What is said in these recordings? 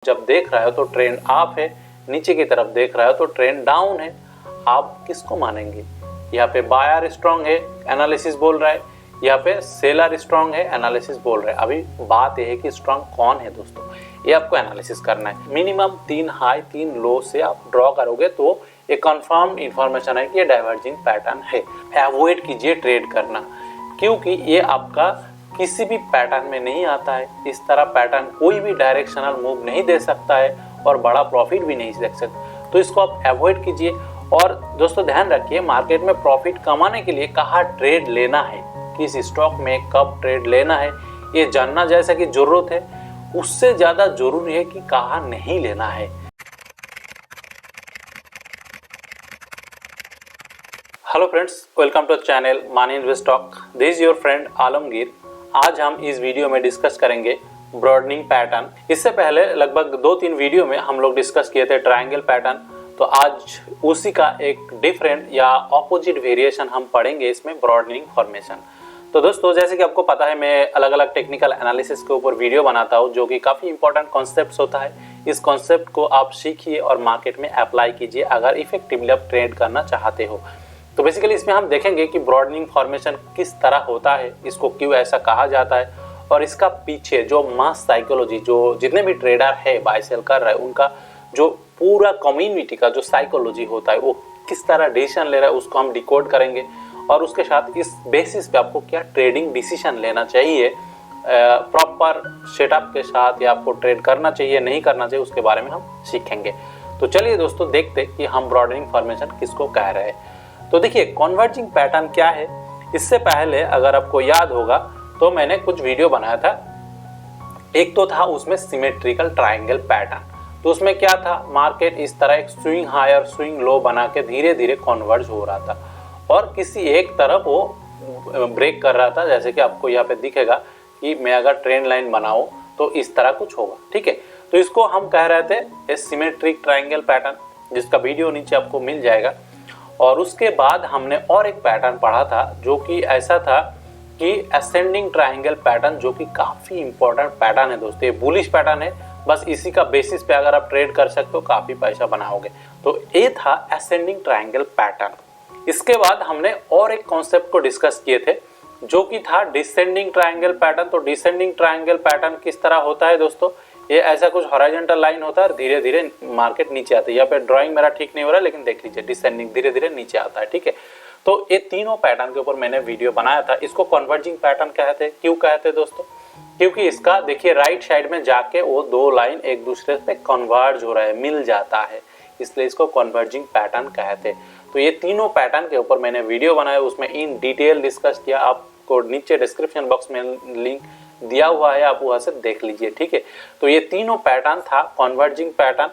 जब देख रहा है तो ट्रेंड अप है, नीचे की तरफ देख रहा है तो ट्रेंड डाउन है। आप किसको मानेंगे? यहाँ पे बायर स्ट्रांग है, एनालिसिस बोल रहा है, यहाँ पे सेलर स्ट्रांग है, एनालिसिस बोल रहा है। अभी बात यह है कि स्ट्रांग कौन है दोस्तों, ये आपको एनालिसिस करना है। मिनिमम 3 हाई 3 लो से आप ड्रॉ करोगे तो एक कंफर्म इंफॉर्मेशन है कि ये डाइवर्जिंग पैटर्न है। अवॉइड कीजिए ट्रेड करना, क्योंकि ये आपका किसी भी पैटर्न में नहीं आता है। इस तरह पैटर्न कोई भी डायरेक्शनल मूव नहीं दे सकता है और बड़ा प्रॉफिट भी नहीं देख सकता, तो इसको आप अवॉइड कीजिए। और दोस्तों ध्यान रखिए, मार्केट में प्रॉफिट कमाने के लिए कहाँ ट्रेड लेना है, किस स्टॉक में कब ट्रेड लेना है, ये जानना जैसा कि जरूरत है, उससे ज्यादा जरूरी है कि कहाँ नहीं लेना है। Hello friends, welcome to channel money invest talk. This is your friend Alamgir. आज हम इस वीडियो में डिस्कस करेंगे ब्रॉडनिंग पैटर्न। इससे पहले लगभग 2-3 वीडियो में हम लोग डिस्कस किए थे ट्रायंगल पैटर्न, तो आज उसी का एक डिफरेंट या ऑपोजिट वेरिएशन हम पढ़ेंगे, इसमें ब्रॉडनिंग फॉर्मेशन। तो दोस्तों जैसे कि आपको पता है, मैं अलग अलग टेक्निकल एनालिसिस के ऊपर वीडियो बनाता हूँ, जो कि काफ़ी इंपॉर्टेंट कॉन्सेप्ट्स होता है। इस कॉन्सेप्ट को आप सीखिए और मार्केट में अप्लाई कीजिए अगर इफेक्टिवली आप ट्रेड करना चाहते हो। तो बेसिकली इसमें हम देखेंगे कि ब्रॉडनिंग फॉर्मेशन किस तरह होता है, इसको क्यों ऐसा कहा जाता है, और इसका पीछे जो मास साइकोलॉजी, जो जितने भी ट्रेडर है बाय सेल कर रहे हैं, उनका जो पूरा कम्युनिटी का जो साइकोलॉजी होता है, वो किस तरह डिसीजन ले रहा है, उसको हम डिकोड करेंगे। और उसके साथ इस बेसिस पे आपको क्या ट्रेडिंग डिसीजन लेना चाहिए, प्रॉपर सेटअप के साथ, या आपको ट्रेड करना चाहिए नहीं करना चाहिए, उसके बारे में हम सीखेंगे। तो चलिए दोस्तों देखते कि हम ब्रॉडनिंग फॉर्मेशन किसको कह रहे हैं। तो देखिए, कन्वर्जिंग पैटर्न क्या है। इससे पहले अगर आपको याद होगा तो मैंने कुछ वीडियो बनाया था। एक तो था उसमें सिमेट्रिकल ट्रायंगल पैटर्न, तो उसमें क्या था, मार्केट इस तरह एक स्विंग हाई और स्विंग लो बना के धीरे धीरे कन्वर्ज हो रहा था और किसी एक तरफ वो ब्रेक कर रहा था। जैसे कि आपको यहाँ पे दिखेगा कि मैं अगर ट्रेंड लाइन बनाऊं तो इस तरह कुछ होगा, ठीक है। तो इसको हम कह रहे थे सिमेट्रिक ट्रायंगल पैटर्न, जिसका वीडियो नीचे आपको मिल जाएगा। और उसके बाद हमने और एक पैटर्न पढ़ा था जो कि ऐसा था कि असेंडिंग ट्रायंगल पैटर्न, जो कि काफ़ी इंपॉर्टेंट पैटर्न है दोस्तों। ये बुलिश पैटर्न है, बस इसी का बेसिस पे अगर आप ट्रेड कर सकते हो काफ़ी पैसा बनाओगे। तो ये था असेंडिंग ट्रायंगल पैटर्न। इसके बाद हमने और एक कॉन्सेप्ट को डिस्कस किए थे जो कि था डिसेंडिंग ट्रायंगल पैटर्न। तो डिसेंडिंग ट्रायंगल पैटर्न किस तरह होता है दोस्तों, ये ऐसा कुछ हॉरिजॉन्टल लाइन होता है और धीरे धीरे मार्केट नीचे आता है। यहाँ पे ड्राइंग मेरा ठीक नहीं हो रहा है, लेकिन देख लीजिए, डिसेंडिंग धीरे धीरे नीचे आता है, ठीक है। तो ये तीनों पैटर्न के ऊपर मैंने वीडियो बनाया था। इसको कन्वर्जिंग पैटर्न कहते हैं। क्यों कहते हैं दोस्तों? क्योंकि इसका देखिए राइट साइड में जाके वो दो लाइन एक दूसरे से कन्वर्ज हो रहा है, मिल जाता है, इसलिए इसको कन्वर्जिंग पैटर्न कहते हैं। तो ये तीनों पैटर्न के ऊपर मैंने वीडियो बनाया, उसमें इन डिटेल डिस्कस किया। आपको नीचे डिस्क्रिप्शन बॉक्स में लिंक दिया हुआ है, आप वहां से देख लीजिए, ठीक है। तो ये तीनों पैटर्न था कन्वर्जिंग पैटर्न।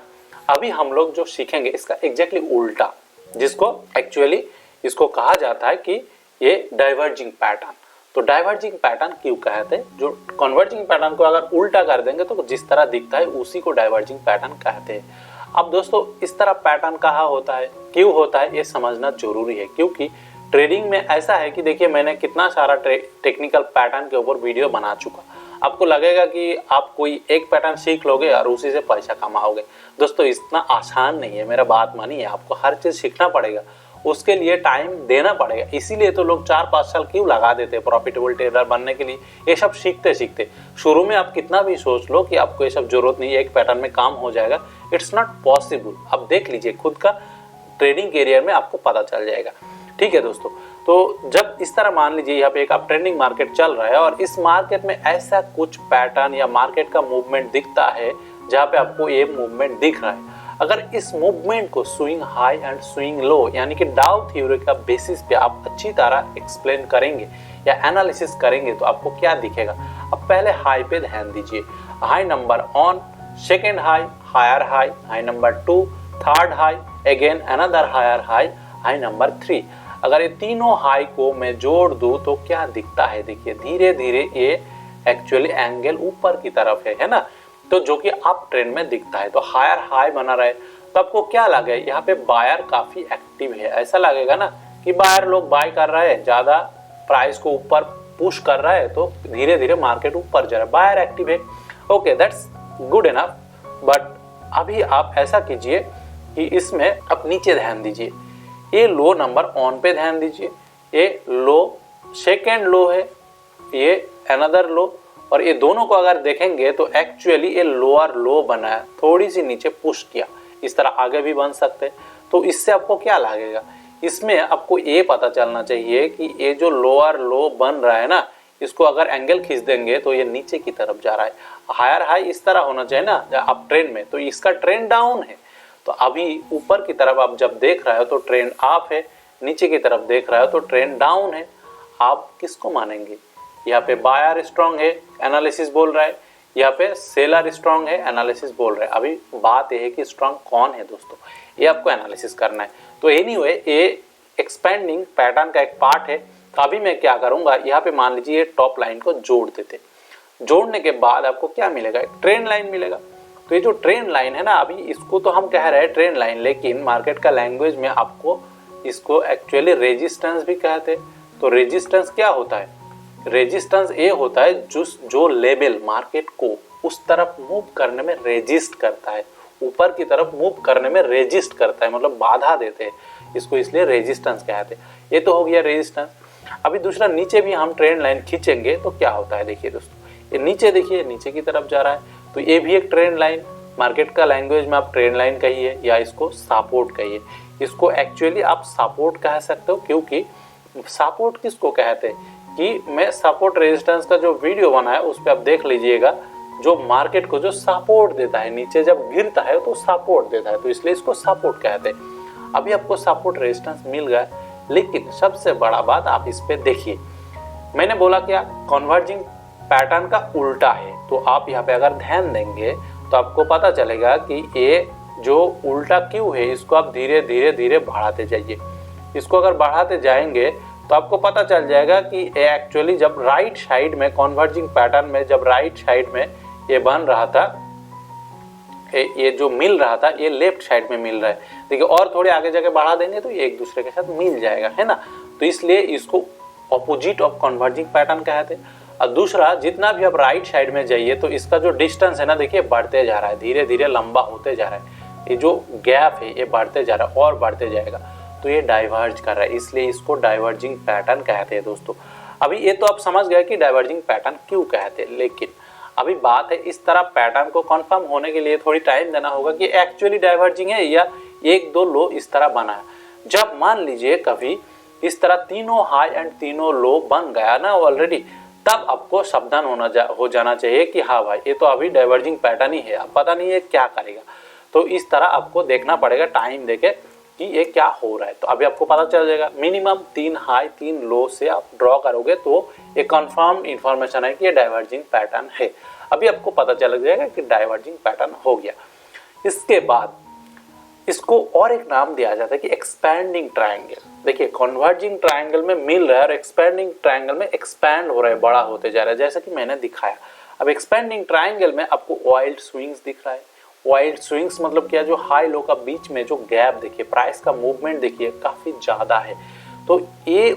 अभी हम लोग जो सीखेंगे इसका एग्जैक्टली उल्टा, जिसको एक्चुअली इसको कहा जाता है कि ये डाइवर्जिंग पैटर्न। तो डाइवर्जिंग पैटर्न क्यों कहते हैं? जो कन्वर्जिंग पैटर्न को अगर उल्टा कर देंगे तो जिस तरह दिखता है उसी को डाइवर्जिंग पैटर्न कहते हैं। अब दोस्तों इस तरह पैटर्न कहाँ होता है, क्यों होता है, ये समझना जरूरी है। क्योंकि ट्रेडिंग में ऐसा है कि देखिए, मैंने कितना सारा टेक्निकल पैटर्न के ऊपर वीडियो बना चुका। आपको लगेगा कि आप कोई एक पैटर्न सीख लोगे और उसी से पैसा कमाओगे। दोस्तों इतना आसान नहीं है, मेरा बात मानिए। आपको हर चीज़ सीखना पड़ेगा, उसके लिए टाइम देना पड़ेगा। इसीलिए तो लोग 4-5 साल क्यों लगा देते हैं प्रॉफिटेबल ट्रेडर बनने के लिए, ये सब सीखते सीखते। शुरू में आप कितना भी सोच लो कि आपको ये सब जरूरत नहीं है, एक पैटर्न में काम हो जाएगा, इट्स नॉट पॉसिबल। अब देख लीजिए, खुद का ट्रेडिंग करियर में आपको पता चल जाएगा, ठीक है दोस्तों। तो जब इस तरह मान लीजिए यहाँ पे एक अप ट्रेंडिंग मार्केट चल रहा है और इस मार्केट में ऐसा कुछ पैटर्न या मार्केट का मूवमेंट दिखता है जहाँ पे आपको ये मूवमेंट दिख रहा है, अगर इस मूवमेंट को swing high and swing low यानी कि डाउ थ्योरी का बेसिस पे आप अच्छी तरह एक्सप्लेन करेंगे या एनालिसिस करेंगे तो आपको क्या दिखेगा। अब पहले हाई पे ध्यान दीजिए। High number 1, second high, higher high, high number 2, third high, again another higher high, high number 3। अगर ये तीनों हाई को मैं जोड़ दूं तो क्या दिखता है, देखिए धीरे धीरे ये एक्चुअली एंगल ऊपर की तरफ है ना, तो जो कि अप ट्रेंड में दिखता है। तो हायर हाई बना रहे तो आपको क्या लगे, यहाँ पे बायर काफी एक्टिव है। ऐसा लगेगा ना कि बायर लोग बाय कर रहे हैं, ज्यादा प्राइस को ऊपर पुश कर रहा है, तो धीरे धीरे मार्केट ऊपर जा रहा है, बायर एक्टिव है। Okay, that's good enough. But अभी आप ऐसा कीजिए कि इसमें आप नीचे ध्यान दीजिए, ये लो नंबर ऑन पे ध्यान दीजिए, ये लो सेकेंड लो है, ये अनदर लो, और ये दोनों को अगर देखेंगे तो एक्चुअली ये लोअर लो बना है, थोड़ी सी नीचे पुश किया, इस तरह आगे भी बन सकते हैं। तो इससे आपको क्या लगेगा, इसमें आपको ये पता चलना चाहिए कि ये जो लोअर लो बन रहा है ना, इसको अगर एंगल खींच देंगे तो ये नीचे की तरफ जा रहा है। हायर हाई इस तरह होना चाहिए ना अप ट्रेंड में, तो इसका ट्रेंड डाउन है। तो अभी ऊपर की तरफ आप जब देख रहे हो तो ट्रेंड अप है, नीचे की तरफ देख रहे हो तो ट्रेंड डाउन है। आप किसको मानेंगे? यहाँ पे बायर स्ट्रांग है, एनालिसिस बोल रहा है, यहाँ पे सेलर स्ट्रांग है, एनालिसिस बोल रहा है। अभी बात यह है कि स्ट्रांग कौन है दोस्तों, ये आपको एनालिसिस करना है। तो एनीवे ये एक्सपेंडिंग पैटर्न का एक पार्ट है। तो अभी मैं क्या करूंगा, यहाँ पे मान लीजिए टॉप लाइन को जोड़ देते, जोड़ने के बाद आपको क्या मिलेगा, एक ट्रेंड लाइन मिलेगा। तो ये जो ट्रेंड लाइन है ना, अभी इसको तो हम कह रहे हैं ट्रेंड लाइन, लेकिन मार्केट का लैंग्वेज में आपको इसको एक्चुअली रेजिस्टेंस भी कहते हैं। तो रेजिस्टेंस क्या होता है? रेजिस्टेंस ये होता है जो लेवल मार्केट को उस तरफ मूव करने में रेजिस्ट करता है, ऊपर की तरफ मूव करने में रेजिस्ट करता है, मतलब बाधा देते हैं, इसको इसलिए रेजिस्टेंस कहते हैं। ये तो हो गया रेजिस्टेंस। अभी दूसरा, नीचे भी हम ट्रेंड लाइन खींचेंगे तो क्या होता है, देखिए दोस्तों, ये नीचे देखिए नीचे की तरफ जा रहा है, तो ये भी एक ट्रेंड लाइन, मार्केट का लैंग्वेज में आप ट्रेंड लाइन कहिए या इसको सपोर्ट कहिए। इसको एक्चुअली आप सपोर्ट कह सकते हो, क्योंकि सपोर्ट किसको कहते हैं कि मैं सपोर्ट रेजिस्टेंस का जो वीडियो बनाया उस पर आप देख लीजिएगा, जो मार्केट को जो सपोर्ट देता है, नीचे जब गिरता है तो सपोर्ट देता है, तो इसलिए इसको सपोर्ट कहते हैं। अभी आपको सपोर्ट रेजिस्टेंस मिल गया, लेकिन सबसे बड़ा बात आप इस पे देखिए, मैंने बोला क्या, कन्वर्जिंग पैटर्न का उल्टा है। तो आप यहाँ पे अगर ध्यान देंगे तो आपको पता चलेगा कि ये जो उल्टा क्यों है, इसको आप धीरे धीरे धीरे बढ़ाते जाइए। इसको अगर बढ़ाते जाएंगे तो आपको पता चल जाएगा कि ये एक्चुअली जब राइट साइड में कन्वर्जिंग पैटर्न में, जब राइट साइड में ये बन रहा था, ये जो मिल रहा था, ये लेफ्ट साइड में मिल रहा है। देखिए और थोड़े आगे जाके बढ़ा देंगे तो ये एक दूसरे के साथ मिल जाएगा, है ना। तो इसलिए इसको ऑपोजिट ऑफ कन्वर्जिंग पैटर्न कहते हैं। और दूसरा, जितना भी आप राइट साइड में जाइए तो इसका जो डिस्टेंस है ना, देखिए बढ़ते जा रहा है, धीरे धीरे लंबा होते जा रहा है। ये जो गैप है ये बढ़ते जा रहा है और बढ़ते जाएगा, तो ये डाइवर्ज कर रहा है, इसलिए इसको डाइवर्जिंग पैटर्न कहते हैं दोस्तों। अभी ये तो आप समझ गए कि डाइवर्जिंग पैटर्न क्यों कहते हैं, लेकिन अभी बात है इस तरह पैटर्न को कंफर्म होने के लिए थोड़ी टाइम देना होगा कि एक्चुअली डाइवर्जिंग है या एक दो लो इस तरह बना है। जब मान लीजिए कभी इस तरह तीनों हाई एंड तीनों लो बन गया ना ऑलरेडी, तब आपको सावधान हो जाना चाहिए कि हाँ भाई ये तो अभी डाइवर्जिंग पैटर्न ही है, अब पता नहीं है क्या करेगा। तो इस तरह आपको देखना पड़ेगा टाइम देके कि ये क्या हो रहा है। तो अभी आपको पता चल जाएगा, मिनिमम 3 हाई 3 लो से आप ड्रॉ करोगे तो ये कंफर्म इंफॉर्मेशन है कि ये डाइवर्जिंग पैटर्न है। अभी आपको पता चल जाएगा कि डाइवर्जिंग पैटर्न हो गया। इसके बाद इसको और एक नाम दिया जाता है कि एक्सपैंडिंग ट्रायंगल। देखिए कन्वर्जिंग ट्रायंगल में मिल रहा है और एक्सपैंडिंग ट्रायंगल में एक्सपैंड हो रहा है, बड़ा होते जा रहा है, जैसा कि मैंने दिखाया। अब एक्सपैंडिंग ट्रायंगल में आपको वाइल्ड स्विंग्स दिख रहा है। वाइल्ड स्विंग्स मतलब क्या, जो हाई लो का बीच में जो गैप देखिए, प्राइस का मूवमेंट देखिए काफी ज्यादा है। तो ये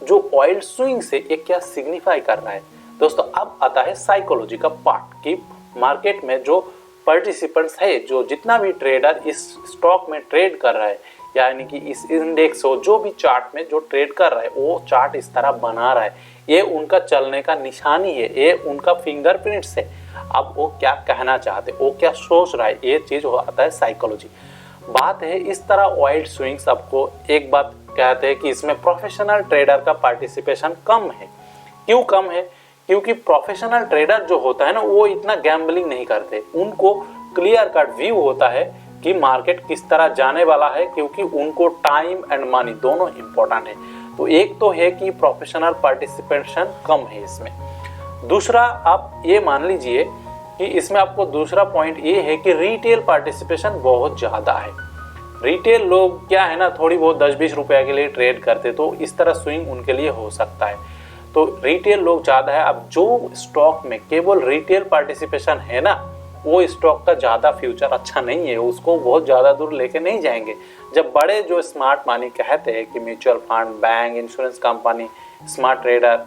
जो वाइल्ड स्विंग्स है ये क्या सिग्निफाई कर रहा है दोस्तों? अब आता है साइकोलॉजी का पार्ट कि मार्केट में जो पार्टिसिपेंट्स है, जो जितना भी ट्रेडर इस स्टॉक में ट्रेड कर रहा है, यानी कि इस इंडेक्स हो, जो भी चार्ट में जो ट्रेड कर रहा है, वो चार्ट इस तरह बना रहा है, ये उनका चलने का निशानी है, ये उनका फिंगरप्रिंट्स है। अब वो क्या कहना चाहते, वो क्या सोच रहा है, ये चीज आता है साइकोलॉजी। बात है इस तरह वाइल्ड स्विंग्स आपको एक बात कहते हैं कि इसमें प्रोफेशनल ट्रेडर का पार्टिसिपेशन कम है। क्यों कम है? क्योंकि प्रोफेशनल ट्रेडर जो होता है ना, वो इतना गैम्बलिंग नहीं करते, उनको क्लियर कट व्यू होता है कि मार्केट किस तरह जाने वाला है, क्योंकि उनको टाइम एंड मनी दोनों इंपॉर्टेंट है। तो एक तो है कि प्रोफेशनल पार्टिसिपेशन कम है इसमें। दूसरा, आप ये मान लीजिए कि इसमें आपको दूसरा पॉइंट ये है कि रिटेल पार्टिसिपेशन बहुत ज्यादा है। रिटेल लोग क्या है ना, थोड़ी बहुत 10-20 रुपए के लिए ट्रेड करते, तो इस तरह स्विंग उनके लिए हो सकता है। तो रिटेल लोग ज्यादा है। अब जो स्टॉक में केवल रिटेल पार्टिसिपेशन है ना, वो स्टॉक का ज्यादा फ्यूचर अच्छा नहीं है, उसको बहुत ज्यादा दूर लेके नहीं जाएंगे। जब बड़े जो स्मार्ट मनी कहते हैं कि mutual fund, bank, insurance company, smart trader,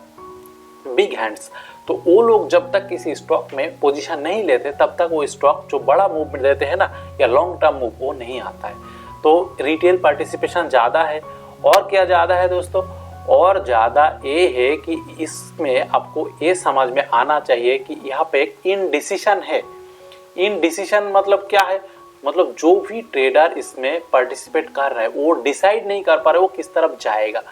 big hands, तो वो लोग जब तक किसी स्टॉक में पोजीशन नहीं लेते तब तक वो स्टॉक जो बड़ा मूव देते हैं ना या लॉन्ग टर्म मूव वो नहीं आता है। तो रिटेल पार्टिसिपेशन ज़्यादा है। और क्या ज़्यादा है दोस्तों, और ज़्यादा ये है कि इसमें आपको ये समझ में आना चाहिए कि यहाँ पे एक इनडिसीजन है। इनडिसीजन मतलब क्या है, मतलब जो भी ट्रेडर इसमें पार्टिसिपेट कर रहा है वो डिसाइड नहीं कर पा रहा है वो किस तरफ जाएगा,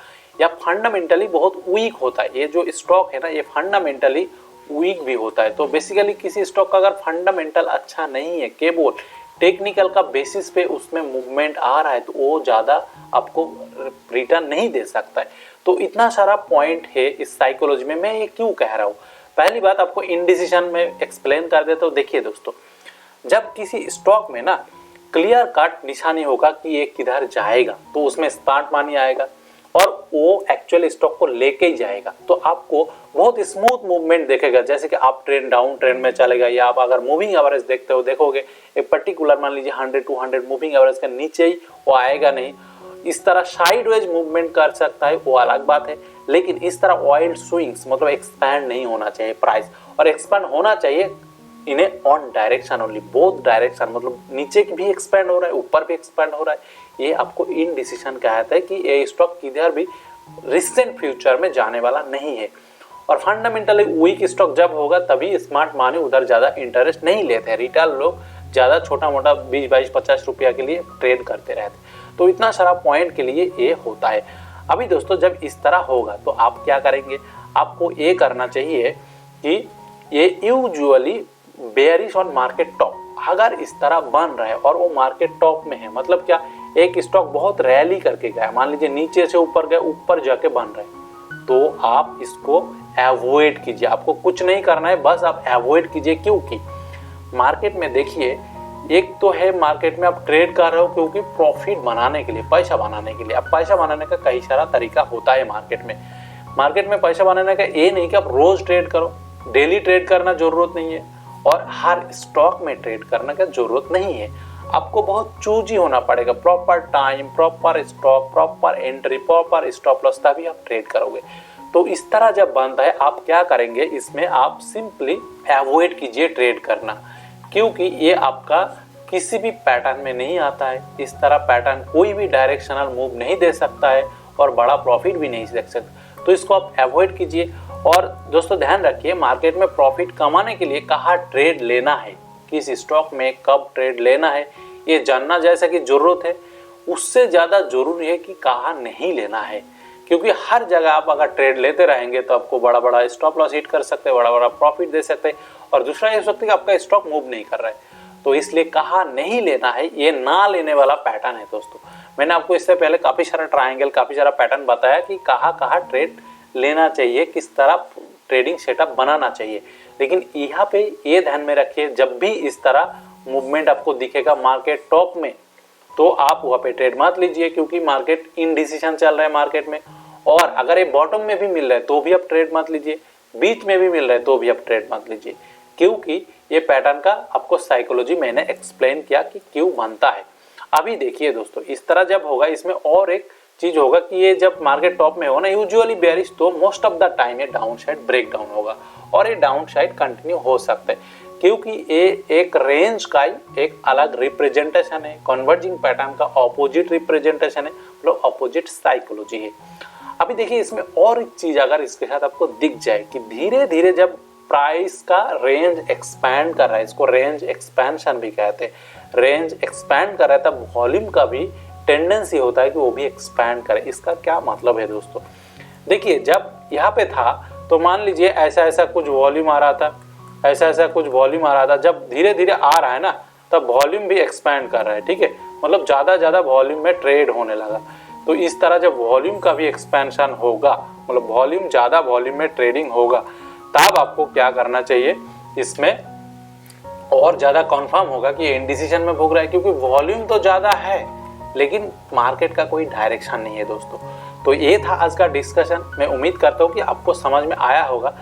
या फंडामेंटली बहुत वीक होता है। ये जो स्टॉक है ना ये फंडामेंटली वीक भी होता है। तो बेसिकली किसी स्टॉक का अगर फंडामेंटल अच्छा नहीं है, केवल टेक्निकल का बेसिस पे उसमें मूवमेंट आ रहा है, तो वो ज़्यादा आपको रिटर्न नहीं दे सकता है। तो इतना सारा पॉइंट है इस साइकोलॉजी में। मैं ये क्यों कह रहा हूँ, पहली बात आपको इनडिसीजन में एक्सप्लेन कर देता हूँ। देखिए दोस्तों, जब किसी स्टॉक में ना क्लियर कट निशानी होगा कि ये किधर जाएगा, तो उसमें स्मार्ट मनी आएगा और वो एक्चुअल स्टॉक को लेके ही जाएगा। तो आपको बहुत स्मूथ मूवमेंट देखेगा, जैसे कि आप ट्रेंड डाउन ट्रेंड में चलेगा, या आप अगर मूविंग एवरेज देखते हो देखोगे एक पर्टिकुलर मान लीजिए 100-200 मूविंग एवरेज के नीचे ही वो आएगा नहीं। इस तरह साइडवेज मूवमेंट कर सकता है, वो अलग बात है, लेकिन इस तरह वाइल्ड स्विंग्स मतलब एक्सपैंड नहीं होना चाहिए प्राइस, और एक्सपैंड होना चाहिए इन्हें on direction only, both direction, मतलब नीचे भी एक्सपैंड हो रहा है ऊपर भी एक्सपैंड हो रहा है। ये आपको इनडिसीजन कहता है कि ये स्टॉक किधर भी रिसेंट फ्यूचर में जाने वाला नहीं है। और फंडामेंटली वीक स्टॉक जब होगा तभी स्मार्ट मनी उधर ज़्यादा इंटरेस्ट नहीं लेते हैं। रिटेल लोग ज़्यादा छोटा मोटा 20-22-50 रुपया के लिए ट्रेड करते रहते। तो इतना सारा पॉइंट के लिए ये होता है। अभी दोस्तों जब इस तरह होगा तो आप क्या करेंगे, आपको ये करना चाहिए कि ये usually bearish on market top अगर इस तरह बन रहा है और वो मार्केट टॉप में है, मतलब क्या, एक स्टॉक बहुत रैली करके गया, मान लीजिए नीचे से ऊपर गया, ऊपर जाके बन रहा है, तो आप इसको अवॉइड कीजिए। आपको कुछ नहीं करना है, बस आप अवॉइड कीजिए। क्योंकि मार्केट में देखिए, एक तो है मार्केट में आप ट्रेड कर रहे हो क्योंकि प्रॉफिट बनाने के लिए, पैसा बनाने के लिए। अब पैसा बनाने का कई सारा तरीका होता है मार्केट में। मार्केट में पैसा बनाने का ये नहीं कि आप रोज ट्रेड करो, डेली ट्रेड करना जरूरत नहीं है, और हर स्टॉक में ट्रेड करने का जरूरत नहीं है। आपको बहुत चूजी होना पड़ेगा, proper time, proper stock, proper entry, proper stop loss, तभी आप ट्रेड करोगे। तो इस तरह जब बनता है आप क्या करेंगे, इसमें आप सिंपली अवॉइड कीजिए ट्रेड करना, क्योंकि ये आपका किसी भी पैटर्न में नहीं आता है। इस तरह पैटर्न कोई भी डायरेक्शनल मूव नहीं दे सकता है और बड़ा प्रॉफिट भी नहीं देख सकता। तो इसको आप अवॉइड कीजिए। और दोस्तों ध्यान रखिए, मार्केट में प्रॉफिट कमाने के लिए कहाँ ट्रेड लेना है, किस स्टॉक में कब ट्रेड लेना है, ये जानना जैसा कि जरूरत है, उससे ज़्यादा जरूरी है कि कहाँ नहीं लेना है। क्योंकि हर जगह आप अगर ट्रेड लेते रहेंगे तो आपको बड़ा बड़ा स्टॉप लॉस हिट कर सकते हैं, बड़ा बड़ा प्रॉफिट दे सकते हैं, और दूसरा ये हो सकता है कि आपका स्टॉक मूव नहीं कर रहा है। तो इसलिए कहाँ नहीं लेना है, ये ना लेने वाला पैटर्न है दोस्तों। मैंने आपको इससे पहले काफ़ी सारा ट्रायंगल, काफ़ी सारा पैटर्न बताया कि कहाँ कहाँ ट्रेड लेना चाहिए, किस तरह ट्रेडिंग सेटअप बनाना चाहिए। लेकिन यहाँ पे ये ध्यान में रखिए, जब भी इस तरह मूवमेंट आपको दिखेगा मार्केट टॉप में, तो आप वहाँ पे ट्रेड मत लीजिए, क्योंकि मार्केट इनडिसीजन चल रहा है मार्केट में। और अगर ये बॉटम में भी मिल रहा है तो भी आप ट्रेड मत लीजिए, बीच में भी मिल रहा है तो भी आप ट्रेड मत लीजिए, क्योंकि ये पैटर्न का आपको साइकोलॉजी मैंने एक्सप्लेन किया कि क्यों बनता है। अभी देखिए दोस्तों, इस तरह जब होगा, इसमें और एक चीज होगा कि ये जब मार्केट टॉप में होगा ना, यूजुअली बेयरिश, तो मोस्ट ऑफ द टाइम ये डाउन साइड ब्रेक डाउन होगा, और ये डाउन साइड कंटिन्यू हो सकता है, क्योंकि ये एक रेंज का ही एक अलग रिप्रेजेंटेशन है, कन्वर्जिंग पैटर्न का ऑपोजिट रिप्रेजेंटेशन है, मतलब ऑपोजिट साइकोलॉजी है। अभी देखिए, इसमें और एक चीज अगर इसके साथ आपको दिख जाए कि धीरे धीरे जब प्राइस का रेंज एक्सपैंड कर रहा है, इसको रेंज एक्सपेंशन भी कहते हैं, रेंज एक्सपैंड कर रहा है, तब वॉल्यूम का भी टेंडेंसी होता है कि वो भी एक्सपैंड करे। इसका क्या मतलब है दोस्तों, देखिए, जब यहाँ पे था तो मान लीजिए ऐसा ऐसा कुछ वॉल्यूम आ रहा था, ऐसा ऐसा कुछ वॉल्यूम आ रहा था, जब धीरे धीरे आ रहा है ना, तब वॉल्यूम भी एक्सपैंड कर रहा है, ठीक है, मतलब ज़्यादा वॉल्यूम में ट्रेड होने लगा। तो इस तरह जब वॉल्यूम का भी एक्सपेंशन होगा, मतलब वॉल्यूम ज़्यादा वॉल्यूम में ट्रेडिंग होगा, तब आपको क्या करना चाहिए, इसमें और ज़्यादा कंफर्म होगा कि इनडिसीजन में भोग रहा है, क्योंकि वॉल्यूम तो ज़्यादा है लेकिन मार्केट का कोई डायरेक्शन नहीं है दोस्तों। तो ये था आज का डिस्कशन। मैं उम्मीद करता हूँ कि आपको समझ में आया होगा।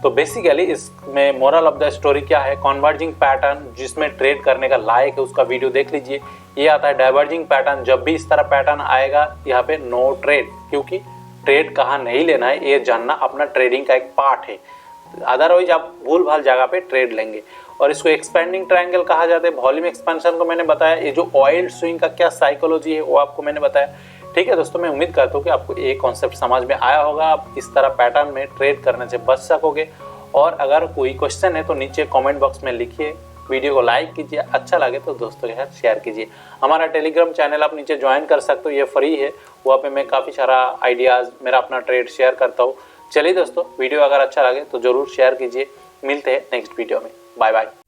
तो बेसिकली इसमें मोरल ऑफ द स्टोरी क्या है, कन्वर्जिंग पैटर्न जिसमें ट्रेड करने का लायक है उसका वीडियो देख लीजिए। ये आता है डाइवर्जिंग पैटर्न, जब भी इस तरह पैटर्न आएगा यहाँ पे नो ट्रेड, क्योंकि ट्रेड कहाँ नहीं लेना है ये जानना अपना ट्रेडिंग का एक पार्ट है। अदरवाइज आप भूल भाल जगह पे ट्रेड लेंगे। और इसको एक्सपेंडिंग ट्रायंगल कहा जाता है। वॉल्यूम एक्सपेंशन को मैंने बताया, ये जो ऑयल स्विंग का क्या साइकोलॉजी है वो आपको मैंने बताया। ठीक है दोस्तों, मैं उम्मीद करता हूँ कि आपको ये कॉन्सेप्ट समझ में आया होगा, आप इस तरह पैटर्न में ट्रेड करने से बच सकोगे। और अगर कोई क्वेश्चन है तो नीचे कमेंट बॉक्स में लिखिए, वीडियो को लाइक कीजिए, अच्छा लगे तो दोस्तों के साथ शेयर कीजिए। हमारा टेलीग्राम चैनल आप नीचे ज्वाइन कर सकते हो, ये फ्री है, वहाँ पे मैं काफ़ी सारा आइडियाज़, मेरा अपना ट्रेड शेयर करता हूँ। चलिए दोस्तों, वीडियो अगर अच्छा लगे तो ज़रूर शेयर कीजिए। मिलते हैं नेक्स्ट वीडियो में, बाय बाय।